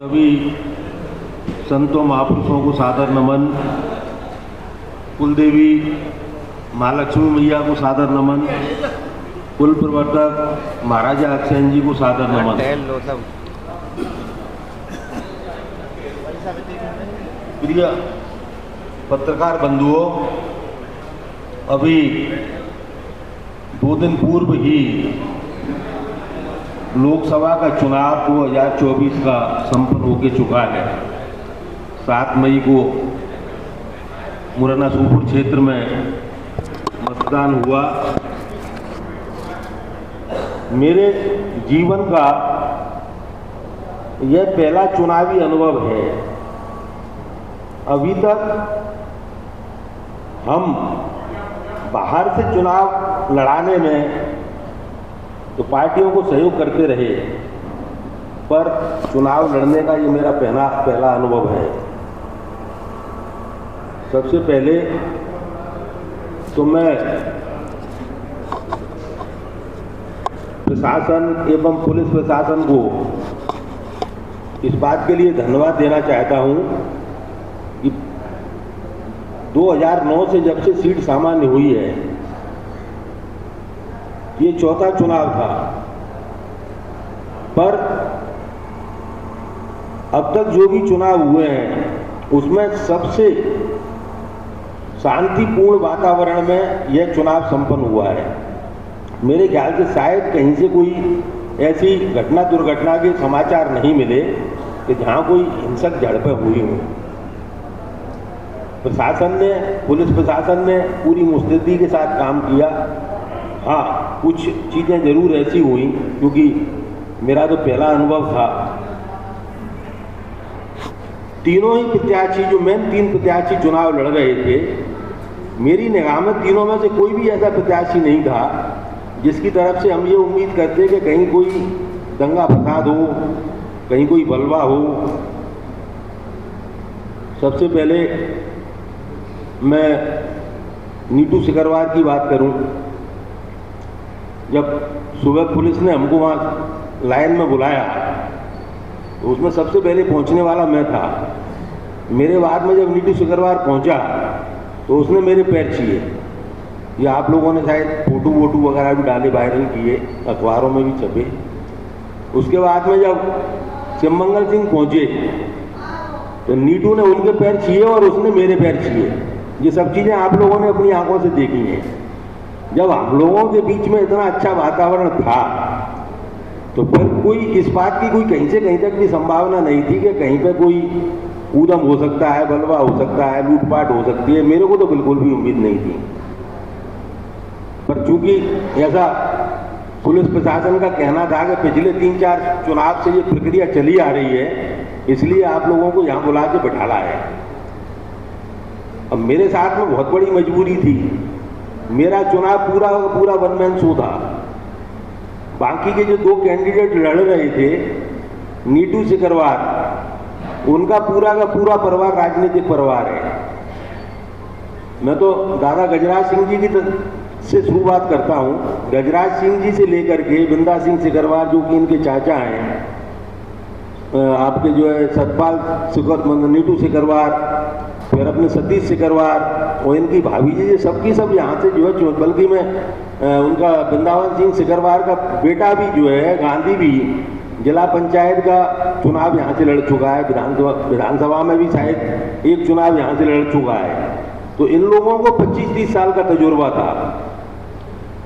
सभी संतों महापुरुषों को सादर नमन। कुलदेवी माँ लक्ष्मी मैया को सादर नमन। कुल प्रवर्तक महाराजा अक्षयन जी को सादर नमन। प्रिय पत्रकार बंधुओं, अभी 2 दिन पूर्व ही लोकसभा का चुनाव 2024 का संपन्न होकर चुका है। 7 मई को मुरैना सूपुर क्षेत्र में मतदान हुआ। मेरे जीवन का यह पहला चुनावी अनुभव है। अभी तक हम बाहर से चुनाव लड़ाने में तो पार्टियों को सहयोग करते रहे, पर चुनाव लड़ने का ये मेरा पहला अनुभव है। सबसे पहले तो मैं प्रशासन एवं पुलिस प्रशासन को इस बात के लिए धन्यवाद देना चाहता हूं कि 2009 से जब से सीट सामान्य हुई है, ये 4था चुनाव था, पर अब तक जो भी चुनाव हुए हैं उसमें सबसे शांतिपूर्ण वातावरण में यह चुनाव संपन्न हुआ है। मेरे ख्याल से शायद कहीं से कोई ऐसी घटना दुर्घटना के समाचार नहीं मिले कि जहां कोई हिंसक झड़पें हुई हों। प्रशासन ने, पुलिस प्रशासन ने पूरी मुस्तैदी के साथ काम किया। हाँ, कुछ चीज़ें जरूर ऐसी हुई, क्योंकि मेरा तो पहला अनुभव था। तीनों ही प्रत्याशी, जो मेन 3 प्रत्याशी चुनाव लड़ रहे थे, मेरी निगाह में तीनों में से कोई भी ऐसा प्रत्याशी नहीं था जिसकी तरफ से हम ये उम्मीद करते कि कहीं कोई दंगा फसाद हो, कहीं कोई बलवा हो। सबसे पहले मैं नीटू सिकरवार की बात करूं। जब सुबह पुलिस ने हमको वहाँ लाइन में बुलाया तो उसमें सबसे पहले पहुँचने वाला मैं था। मेरे बाद में जब नीटू सिकरवार पहुँचा तो उसने मेरे पैर छुए। ये आप लोगों ने शायद फोटो वोटो वगैरह भी डाले, वायरल किए, अखबारों में भी छपे। उसके बाद में जब शिवमंगल सिंह पहुँचे तो नीटू ने उनके पैर छुए और उसने मेरे पैर छुए। ये सब चीज़ें आप लोगों ने अपनी आंखों से देखी हैं। जब हम लोगों के बीच में इतना अच्छा वातावरण था तो फिर कोई इस बात की कोई कहीं से कहीं तक भी संभावना नहीं थी कि कहीं पे कोई ऊधम हो सकता है, बलवा हो सकता है, लूटपाट हो सकती है। मेरे को तो बिल्कुल भी उम्मीद नहीं थी, पर चूंकि ऐसा पुलिस प्रशासन का कहना था कि पिछले 3-4 चुनाव से ये प्रक्रिया चली आ रही है, इसलिए आप लोगों को यहाँ बुला के बैठाला है। अब मेरे साथ में बहुत बड़ी मजबूरी थी। मेरा चुनाव पूरा का पूरा वन मैन शो था। बाकी के जो 2 कैंडिडेट लड़ रहे थे, नीटू सिकरवार, उनका पूरा का पूरा परिवार राजनीतिक परिवार है। मैं तो दादा गजराज सिंह जी की से शुरुआत करता हूँ। गजराज सिंह जी से लेकर के बिंदा सिंह सिकरवार, जो कि इनके चाचा हैं, आपके जो है सतपाल नीटू सिकरवार, फिर अपने सतीश सिकरवार और इनकी भाभी जी, सबकी सब यहाँ से जो है, बल्कि मैं उनका वृंदावन सिंह सिकरवार का बेटा भी जो है, गांधी भी, जिला पंचायत का चुनाव यहाँ से लड़ चुका है। विधानसभा में भी शायद एक चुनाव यहाँ से लड़ चुका है। तो इन लोगों को 25-30 साल का तजुर्बा था।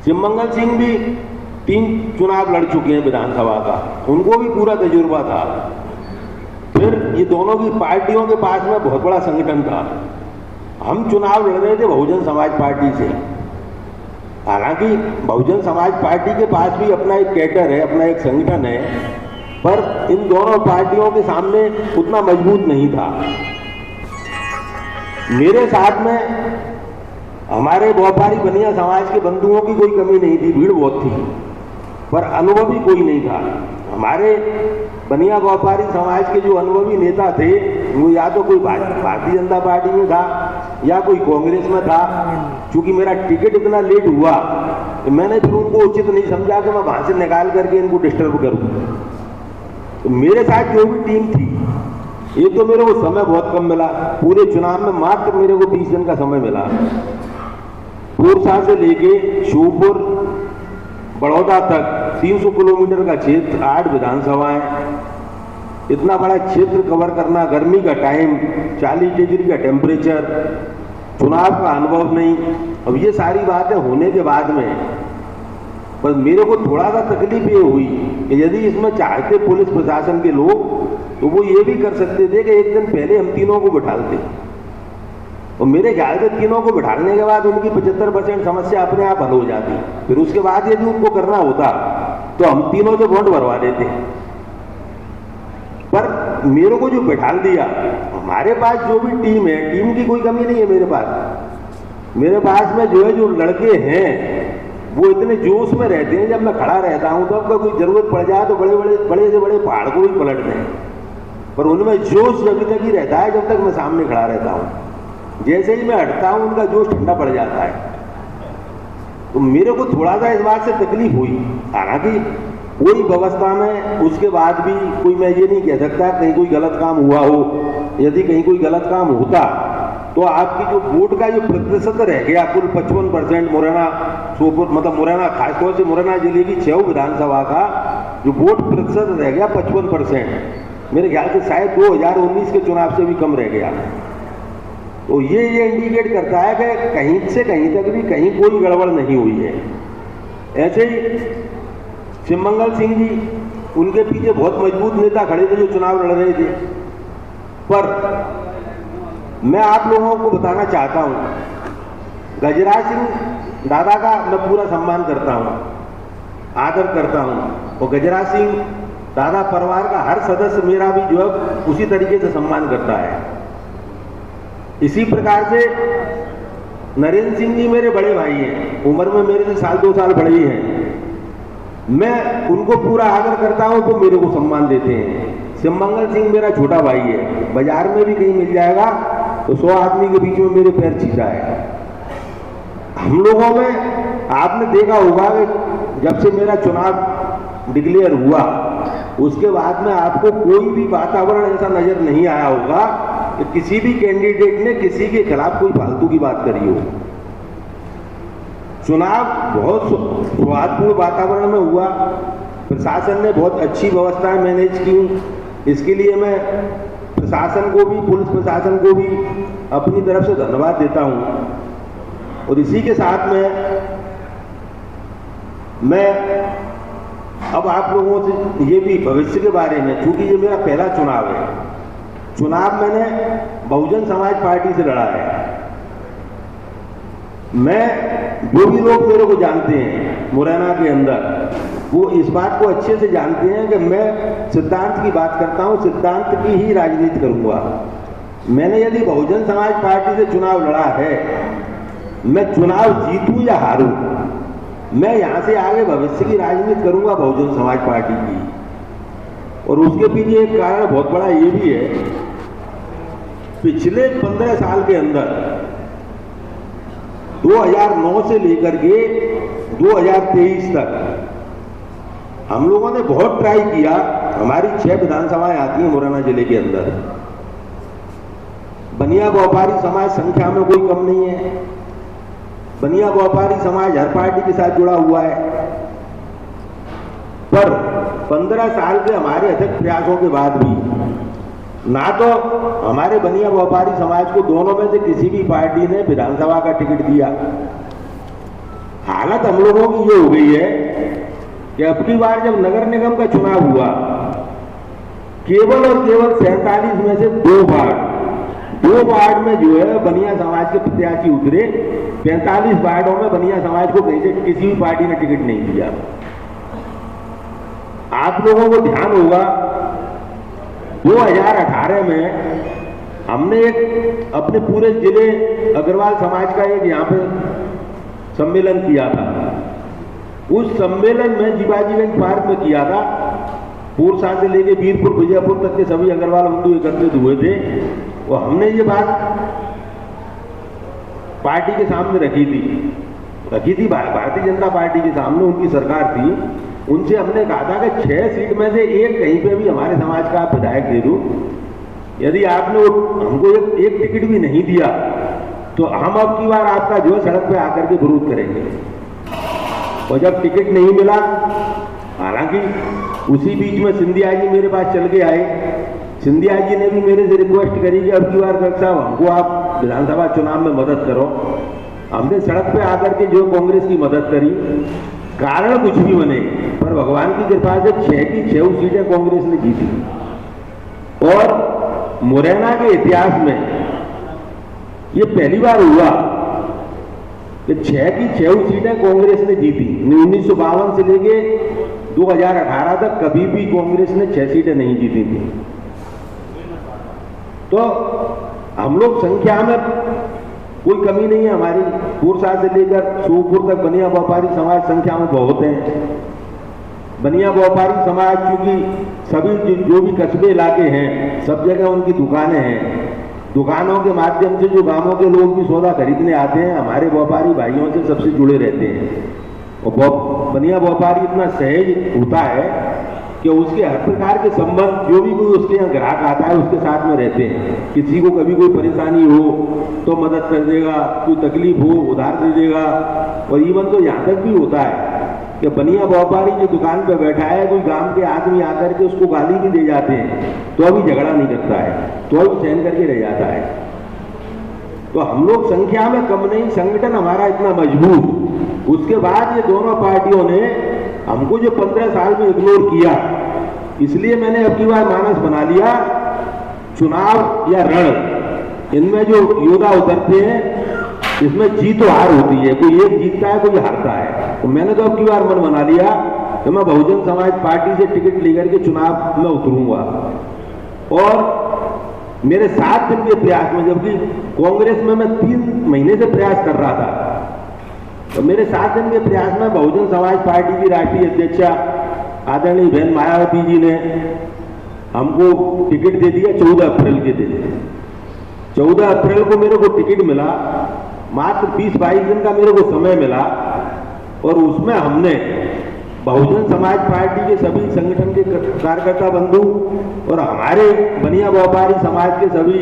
शिवमंगल सिंह भी 3 चुनाव लड़ चुके हैं विधानसभा का, उनको भी पूरा तजुर्बा था। फिर ये दोनों की पार्टियों के पास में बहुत बड़ा संगठन था। हम चुनाव लड़ रहे थे बहुजन समाज पार्टी से। हालांकि बहुजन समाज पार्टी के पास भी अपना एक कैडर है, अपना एक संगठन है, पर इन दोनों पार्टियों के सामने उतना मजबूत नहीं था। मेरे साथ में हमारे व्यापारी बनिया समाज के बंधुओं की कोई कमी नहीं थी, भीड़ बहुत थी, पर अनुभवी कोई नहीं था। हमारे बनिया व्यापारी समाज के जो अनुभवी नेता थे, वो या तो कोई भारतीय जनता पार्टी में था या कोई कांग्रेस में था। चूंकि मेरा टिकट इतना लेट हुआ तो मैंने फिर उनको उचित नहीं समझा कि मैं वहां से निकाल करके इनको डिस्टर्ब करूं। तो मेरे साथ जो भी टीम थी, एक तो मेरे को समय बहुत कम मिला, पूरे चुनाव में मात्र मेरे को 20 दिन का समय मिला। पूर्सा से लेके श्योपुर बड़ौदा तक 300 किलोमीटर का क्षेत्र, 8 विधानसभाएं, इतना बड़ा क्षेत्र कवर करना, गर्मी का टाइम, 40 डिग्री का टेम्परेचर, चुनाव का अनुभव नहीं। अब ये सारी बातें होने के बाद में बस मेरे को थोड़ा सा तकलीफ ये हुई कि यदि इसमें चाहते पुलिस प्रशासन के लोग तो वो ये भी कर सकते थे कि एक दिन पहले हम तीनों को बिठाते, और मेरे ख्याल से तीनों को बिठाने के बाद उनकी 75% समस्या अपने आप हल हो जाती। फिर उसके बाद यदि उनको करना होता तो हम तीनों से वोट भरवा देते। पर मेरे को जो बिठाल दिया, हमारे पास जो भी टीम है, टीम की कोई कमी नहीं है मेरे पास। मेरे पास में जो है, जो लड़के हैं वो इतने जोश में रहते हैं, जब मैं खड़ा रहता हूं तो अब कोई जरूरत पड़ जाए तो बड़े से बड़े पहाड़ को भी पलट दें, पर उनमें जोश अभी तक ही रहता है जब तक मैं सामने खड़ा रहता हूं। जैसे ही मैं हटता हूं उनका जोश ठंडा पड़ जाता है। तो मेरे को थोड़ा सा इस बात से तकलीफ हुई। हालांकि कोई व्यवस्था में उसके बाद भी कोई, मैं ये नहीं कह सकता कहीं कोई गलत काम हुआ हो। यदि कहीं कोई गलत काम होता तो आपकी जो वोट का जो प्रतिशत रह गया कुल 55% मुरैना श्योपुर, मतलब मुरैना खासतौर से मुरैना जिले की 6 विधानसभा का जो वोट प्रतिशत रह गया 55%, मेरे ख्याल से शायद 2019 के चुनाव से भी कम रह गया। तो ये इंडिकेट करता है कि कहीं से कहीं तक भी कहीं कोई गड़बड़ नहीं हुई है। ऐसे ही शिवमंगल सिंह जी, उनके पीछे बहुत मजबूत नेता खड़े थे जो चुनाव लड़ रहे थे। पर मैं आप लोगों को बताना चाहता हूं, गजराज सिंह दादा का मैं पूरा सम्मान करता हूं, आदर करता हूं, और गजराज सिंह दादा परिवार का हर सदस्य मेरा भी जो है उसी तरीके से सम्मान करता है। इसी प्रकार से नरेंद्र सिंह जी मेरे बड़े भाई हैं, उम्र में मेरे से 1-2 साल बड़े ही हैं। मैं उनको पूरा आदर करता हूं तो मेरे को सम्मान देते हैं। शिवमंगल सिंह मेरा छोटा भाई है, बाजार में भी कहीं मिल जाएगा तो 100 आदमी के बीच में मेरे पैर छीटा है। हम लोगों में आपने देखा होगा कि जब से मेरा चुनाव डिक्लेयर हुआ उसके बाद में आपको कोई भी वातावरण ऐसा नजर नहीं आया होगा कि किसी भी कैंडिडेट ने किसी के खिलाफ कोई फालतू की बात करी हो। चुनाव बहुत सौहार्दपूर्ण वातावरण में हुआ, प्रशासन ने बहुत अच्छी व्यवस्थाएं मैनेज की। इसके लिए मैं प्रशासन को भी, पुलिस प्रशासन को भी अपनी तरफ से धन्यवाद देता हूं। और इसी के साथ में मैं अब आप लोगों से ये भी भविष्य के बारे में, क्योंकि ये मेरा पहला चुनाव है, चुनाव मैंने बहुजन समाज पार्टी से लड़ा है। मैं, जो भी लोग मेरे को जानते हैं मुरैना के अंदर, वो इस बात को अच्छे से जानते हैं कि मैं सिद्धांत की बात करता हूं, सिद्धांत की ही राजनीति करूंगा। मैंने यदि बहुजन समाज पार्टी से चुनाव लड़ा है, मैं चुनाव जीतूं या हारूं, मैं यहां से आगे भविष्य की राजनीति करूंगा बहुजन समाज पार्टी की। और उसके पीछे एक कारण बहुत बड़ा ये भी है, पिछले 15 साल के अंदर 2009 से लेकर के 2023 तक हम लोगों ने बहुत ट्राई किया। हमारी 6 विधानसभाएं आती हैं मुरैना जिले के अंदर। बनिया व्यापारी समाज संख्या में कोई कम नहीं है। बनिया व्यापारी समाज हर पार्टी के साथ जुड़ा हुआ है। पर 15 साल के हमारे अथक प्रयासों के बाद भी ना तो हमारे बनिया व्यापारी समाज को दोनों में से किसी भी पार्टी ने विधानसभा का टिकट दिया। हालत हम लोगों की ये हो गई है कि अब की बार जब नगर निगम का चुनाव हुआ, केवल और केवल 47 में से 2 वार्ड में जो है बनिया समाज के प्रत्याशी उतरे। 45 वार्डों में बनिया समाज को कहीं से किसी भी पार्टी ने टिकट नहीं दिया। आप लोगों को ध्यान होगा 2018 में हमने एक अपने पूरे जिले अग्रवाल समाज का एक यहाँ पे सम्मेलन किया था। उस सम्मेलन में जीवाजीगंज पार्क में किया था। पूर्सा से लेके वीरपुर विजयपुर तक के सभी अग्रवाल बंधु एकत्रित हुए थे। और हमने ये बात पार्टी के सामने रखी थी भारतीय जनता पार्टी के सामने। उनकी सरकार थी उनसे हमने कहा था कि 6 सीट में से एक कहीं पे भी हमारे समाज का आप विधायक दे दो। यदि आपने हमको एक टिकट भी नहीं दिया तो हम अब की बार आपका जो सड़क पे आकर के विरोध करेंगे। और जब टिकट नहीं मिला, हालांकि उसी बीच में सिंधिया जी मेरे पास चल के आए। सिंधिया जी ने भी मेरे से रिक्वेस्ट करी कि अब की बार कलेक्टर साहब हमको आप विधानसभा चुनाव में मदद करो। हमने सड़क पे आकर के जो कांग्रेस की मदद करी, कारण कुछ भी बने, पर भगवान की कृपा से 6 की 6 सीटें कांग्रेस ने जीती। और मुरैना के इतिहास में ये पहली बार हुआ कि 6 की 6 सीटें कांग्रेस ने जीती। 1952 से लेके 2018 तक कभी भी कांग्रेस ने 6 सीटें नहीं जीती थी। तो हम लोग संख्या में कोई कमी नहीं है हमारी। पुरसा से लेकर सोपुर तक बनिया व्यापारी समाज संख्या में बहुत हैं। बनिया व्यापारी समाज क्योंकि सभी जो भी कस्बे इलाके हैं सब जगह उनकी दुकानें हैं। दुकानों के माध्यम से जो गांवों के लोग भी सौदा खरीदने आते हैं, हमारे व्यापारी भाइयों से सबसे जुड़े रहते हैं। और बनिया व्यापारी इतना सहज होता है कि उसके हर प्रकार के संबंध, जो भी कोई उसके यहाँ ग्राहक आता है उसके साथ में रहते हैं। किसी को कभी कोई परेशानी हो तो मदद कर देगा, कोई तकलीफ हो उधार दे देगा। और इवन तो यहाँ तक भी होता है कि बनिया व्यापारी जो दुकान पर बैठा है, कोई गांव के आदमी आकर के उसको गाली भी दे जाते हैं तो अभी झगड़ा नहीं करता है, तो अभी सहन करके रह जाता है। तो हम लोग संख्या में कम नहीं, संगठन हमारा इतना मजबूत। उसके बाद ये दोनों पार्टियों ने हमको जो 15 साल में इग्नोर किया, इसलिए मैंने अब की बार मानस बना लिया, चुनाव या रण, इनमें जो योद्धा उतरते हैं इसमें जीत और हार होती है। कोई एक जीतता है, कोई हारता है। तो मैंने तो अब की बार मन बना लिया कि मैं बहुजन समाज पार्टी से टिकट लेकर के चुनाव में उतरूंगा। और मेरे 7 दिन के प्रयास में, जबकि कांग्रेस में मैं 3 महीने से प्रयास कर रहा था, तो मेरे 7 दिन के प्रयास में बहुजन समाज पार्टी की राष्ट्रीय अध्यक्षा आदरणीय बहन मायावती जी ने हमको टिकट दे दिया 14 अप्रैल के दिन। 14 अप्रैल को मेरे को टिकट मिला, मात्र 20-22 दिन का मेरे को समय मिला। और उसमें हमने बहुजन समाज पार्टी के सभी संगठन के कार्यकर्ता बंधु और हमारे बनिया व्यापारी समाज के सभी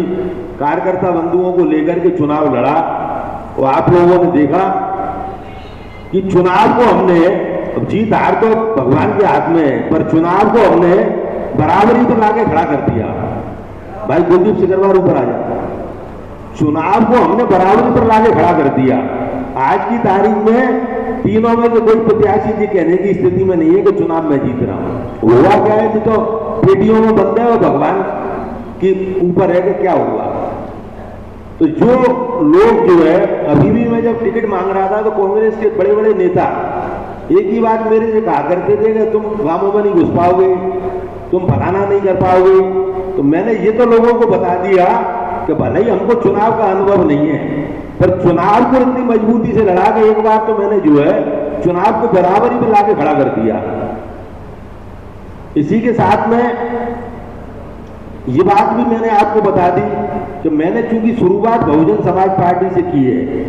कार्यकर्ता बंधुओं को लेकर के चुनाव लड़ा। और आप लोगों ने देखा कि चुनाव को हमने, जीत हार तो भगवान के हाथ में है, पर चुनाव को हमने बराबरी पर लाके खड़ा कर दिया। भाई कुलदीप सिकरवार ऊपर आ जाए। चुनाव को हमने बराबरी पर लाके खड़ा कर दिया। आज की तारीख में तीनों में से कोई प्रत्याशी जी कहने की स्थिति में नहीं है कि चुनाव में जीत रहा हूं। हुआ क्या है कि तो पेटियों में बंद है और भगवान के ऊपर है कि क्या हुआ। तो जो लोग जो है, अभी भी मैं जब टिकट मांग रहा था तो कांग्रेस के बड़े बड़े नेता एक ही बात मेरे से कहा करते थे कि तुम गांवों में नहीं घुस पाओगे, तुम फलाना नहीं कर पाओगे। तो मैंने ये तो लोगों को बता दिया कि भले ही हमको चुनाव का अनुभव नहीं है, पर चुनाव को इतनी मजबूती से लड़ा के एक बार तो मैंने जो है चुनाव को बराबरी पर लाके खड़ा कर दिया। इसी के साथ में ये बात भी मैंने आपको बता दी कि मैंने चूंकि शुरुआत बहुजन समाज पार्टी से की है,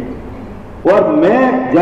और मैं जब